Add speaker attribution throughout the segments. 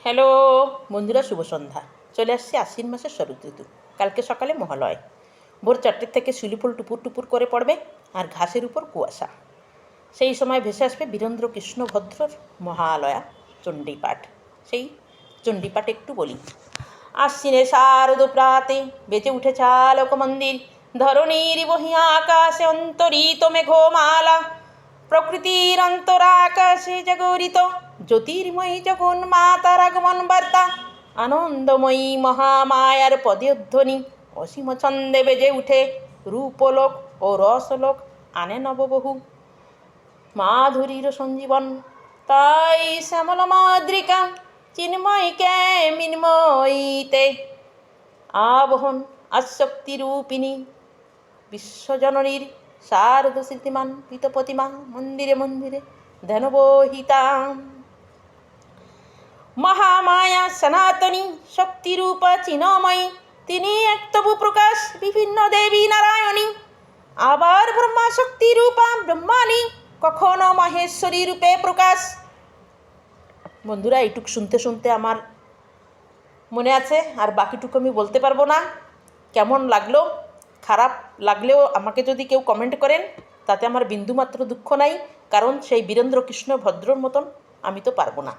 Speaker 1: Hello বন্ধুরা, শুভ সন্ধ্যা। চলে আসছে আশ্বিন মাসের শরৎ ঋতু। কালকে সকালে মহালয়। ভোর 4টে থেকে শিউলিফুল টুপুর টুপুর করে পড়বে আর ঘাসের উপর কুয়াশা। সেই সময় ভেসে আসবে বীরেন্দ্র কৃষ্ণ ভদ্রর মহালয়া চণ্ডীপাঠ। সেই চণ্ডীপাঠ একটু বলি। আশ্বিনে শারদ প্রাতে বেজে উঠেছে আলোক মন্দির, ধরণীর বহিয়া আকাশে অন্তরিত মেঘমালা, প্রকৃতির অন্তরাকাশে জাগরিত জ্যোতির্ময়ী যখন মাতার আগমন বার্তা, আনন্দময়ী মহামায়ার পদধ্বনি অসীম ছন্দে বেজে উঠে রূপলোক ও রসলোক আনে নববহু মাধুরীর সঞ্জীবন। তাই শ্যামল মাদ্রিকা চিন্ময়ীকে মিন্ময়ীতে আবহন আসক্তি রূপিণী বিশ্বজননীর শারদ স্মৃতিমান পিত প্রতিমা মন্দিরে মন্দিরে ধ্যানবহিতা। মহামায়া সনাতনী শক্তিরূপা চিন্ময়ী, তিনি এক তবু প্রকাশ বিভিন্ন দেবী নারায়ণী, আবার ব্রহ্মা শক্তি রূপা ব্রহ্মাণী, কখনো মহেশ্বরী রূপে প্রকাশ। বন্ধুরা, এইটুক শুনতে শুনতে আমার মনে আছে, আর বাকিটুকু আমি বলতে পারবো না। কেমন লাগলো, খারাপ লাগলেও আমাকে যদি কেউ কমেন্ট করেন তাতে আমার বিন্দুমাত্র দুঃখ নাই, কারণ সেই বীরেন্দ্র কৃষ্ণ ভদ্রর মতন আমি তো পারবো না।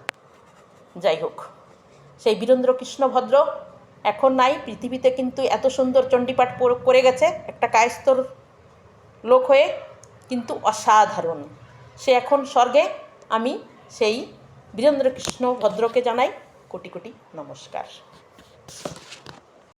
Speaker 1: যাই হোক, সেই বীরেন্দ্র কৃষ্ণ ভদ্র এখন নাই পৃথিবীতে, কিন্তু এত সুন্দর চণ্ডীপাঠ করে গেছে একটা কায়স্থর লোক হয়ে, কিন্তু অসাধারণ। সে এখন স্বর্গে। আমি সেই বীরেন্দ্র কৃষ্ণ ভদ্রকে জানাই কোটি কোটি নমস্কার।